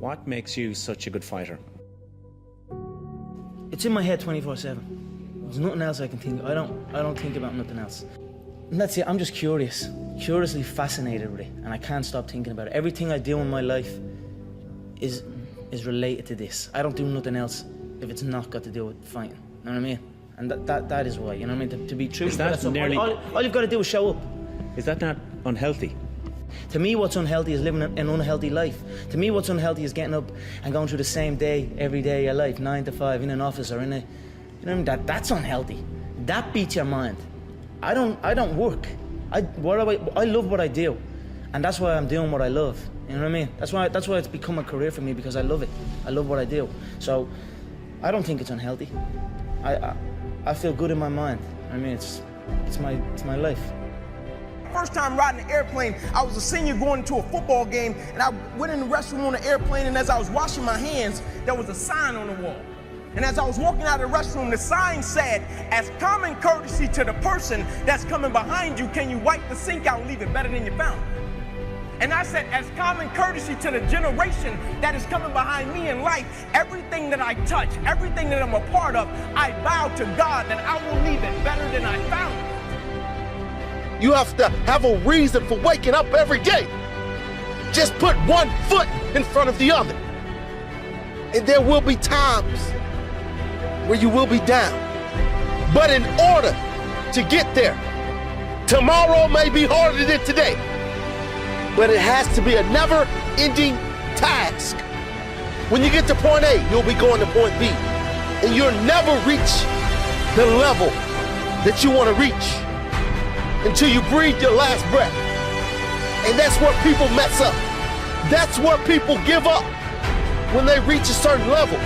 What makes you such a good fighter? It's in my head 24/7. There's nothing else I can think. I don't think about nothing else. And that's it. I'm just curiously fascinated with it, and I can't stop thinking about it. Everything I do in my life is related to this. I don't do nothing else if it's not got to do with fighting. You know what I mean? And that is why. You know what I mean? To be true. Is that nearly... all you've got to do is show up. Is that not unhealthy? To me, what's unhealthy is living an unhealthy life. To me, what's unhealthy is getting up and going through the same day every day of your life, 9 to 5, in an office or in a, you know what I mean? That's unhealthy. That beats your mind. I don't work. I love what I do, and that's why I'm doing what I love. You know what I mean? That's why it's become a career for me, because I love it. I love what I do. So I don't think it's unhealthy. I feel good in my mind. I mean, it's my life. First time riding an airplane, I was a senior going to a football game, and I went in the restroom on the airplane, and as I was washing my hands, there was a sign on the wall. And as I was walking out of the restroom, the sign said, "As common courtesy to the person that's coming behind you, can you wipe the sink out and leave it better than you found it?" And I said, as common courtesy to the generation that is coming behind me in life, everything that I touch, everything that I'm a part of, I vow to God that I will leave it better than I found it. You have to have a reason for waking up every day. Just put one foot in front of the other. And there will be times where you will be down. But in order to get there, tomorrow may be harder than today. But it has to be a never-ending task. When you get to point A, you'll be going to point B. And you'll never reach the level that you want to reach until you breathe your last breath. And that's where people mess up. That's where people give up, when they reach a certain level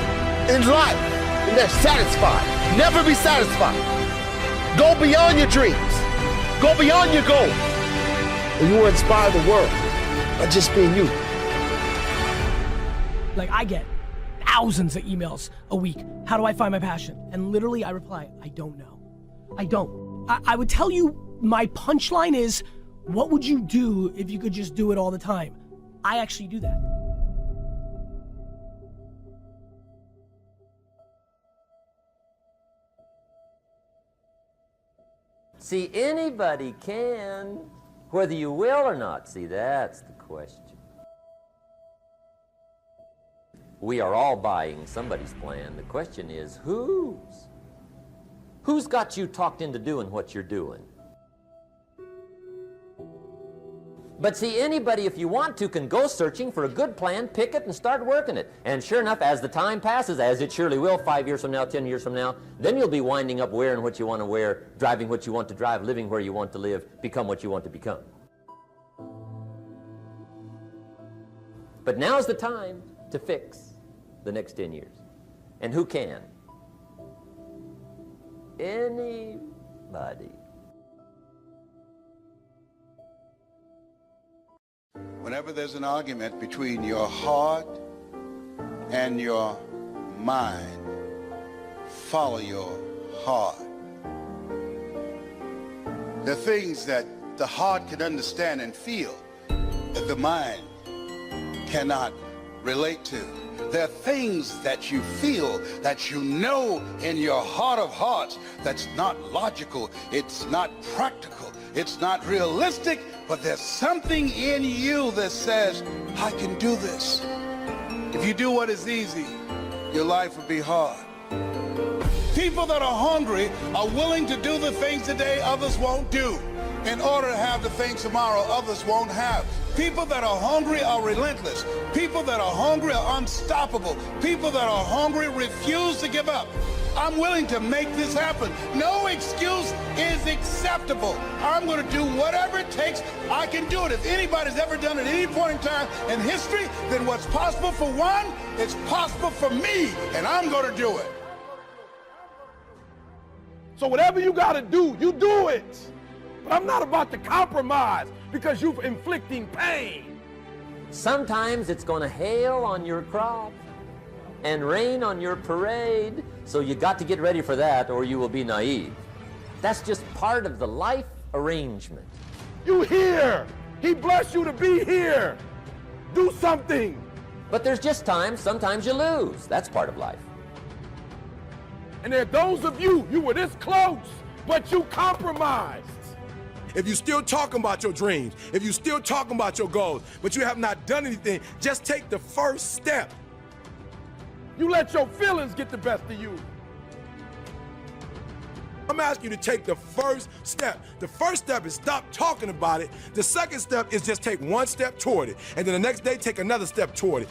in life and they're satisfied. Never be satisfied. Go beyond your dreams. Go beyond your goals. And you will inspire the world by just being you. Like, I get thousands of emails a week. How do I find my passion? And literally I reply, I don't know. I don't. I would tell you, my punchline is, what would you do if you could just do it all the time? I actually do that. See, anybody can, whether you will or not. See, that's the question. We are all buying somebody's plan. The question is, whose? Who's got you talked into doing what you're doing? But see, anybody, if you want to, can go searching for a good plan, pick it, and start working it. And sure enough, as the time passes, as it surely will 5 years from now, 10 years from now, then you'll be winding up wearing what you want to wear, driving what you want to drive, living where you want to live, become what you want to become. But now's the time to fix the next 10 years. And who can? Anybody. Whenever there's an argument between your heart and your mind, follow your heart. There are things that the heart can understand and feel that the mind cannot relate to. There are things that you feel, that you know in your heart of hearts, that's not logical, it's not practical, it's not realistic, but there's something in you that says, I can do this. If you do what is easy, your life will be hard. People that are hungry are willing to do the things today others won't do, in order to have the things tomorrow others won't have. People that are hungry are relentless. People that are hungry are unstoppable. People that are hungry refuse to give up. I'm willing to make this happen. No excuse is acceptable. I'm going to do whatever it takes. I can do it. If anybody's ever done it at any point in time in history, then what's possible for one is possible for me, and I'm going to do it. So whatever you got to do, you do it. But I'm not about to compromise because you're inflicting pain. Sometimes it's going to hail on your crop and rain on your parade, so you got to get ready for that or you will be naive. That's just part of the life arrangement. You here. He blessed you to be here. Do something. But there's just times, sometimes you lose. That's part of life. And there are those of you were this close, but you compromised. If you're still talking about your dreams, if you're still talking about your goals, but you have not done anything, just take the first step. You let your feelings get the best of you. I'm asking you to take the first step. The first step is stop talking about it. The second step is just take one step toward it. And then the next day, take another step toward it.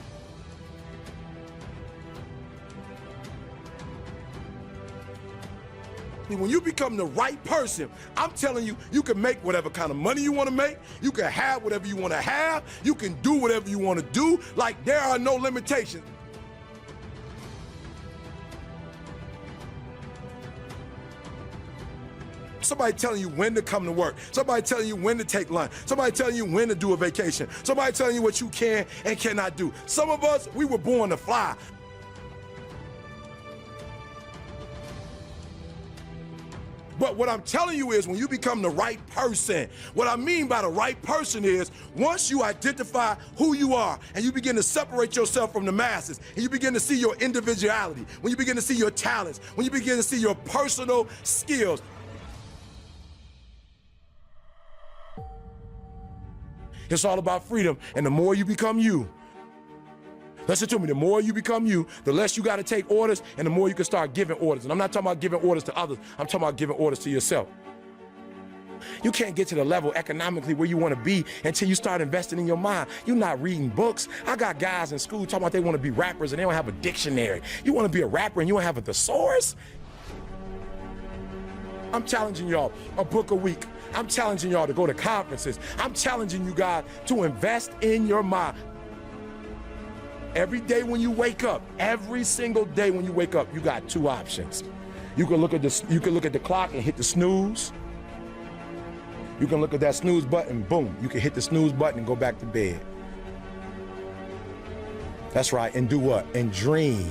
When you become the right person, I'm telling you, you can make whatever kind of money you want to make. You can have whatever you want to have. You can do whatever you want to do. Like, there are no limitations. Somebody telling you when to come to work. Somebody telling you when to take lunch. Somebody telling you when to do a vacation. Somebody telling you what you can and cannot do. Some of us, we were born to fly. But what I'm telling you is when you become the right person, what I mean by the right person is once you identify who you are and you begin to separate yourself from the masses and you begin to see your individuality, when you begin to see your talents, when you begin to see your personal skills. It's all about freedom, and the more you become you, listen to me, the more you become you, the less you got to take orders, and the more you can start giving orders. And I'm not talking about giving orders to others, I'm talking about giving orders to yourself. You can't get to the level economically where you want to be until you start investing in your mind. You're not reading books. I got guys in school talking about they want to be rappers and they don't have a dictionary. You want to be a rapper and you don't have a thesaurus? I'm challenging y'all a book a week. I'm challenging y'all to go to conferences. I'm challenging you guys to invest in your mind. Every day when you wake up, every single day when you wake up, you got two options. You can look at the clock and hit the snooze. You can look at that snooze button, boom, you can hit the snooze button and go back to bed. That's right, and do what? And dream.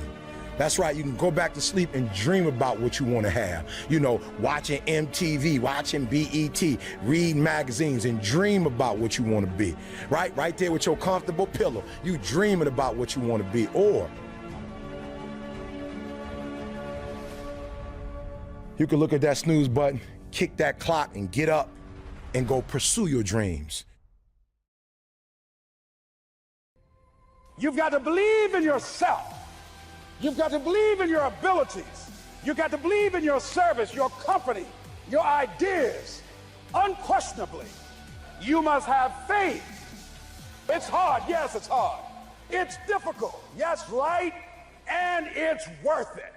That's right, you can go back to sleep and dream about what you want to have. You know, watching MTV, watching BET, reading magazines, and dream about what you want to be. Right there with your comfortable pillow, you dreaming about what you want to be. Or you can look at that snooze button, kick that clock, and get up and go pursue your dreams. You've got to believe in yourself. You've got to believe in your abilities. You've got to believe in your service, your company, your ideas. Unquestionably, you must have faith. It's hard. Yes, it's hard. It's difficult. Yes, right. And it's worth it.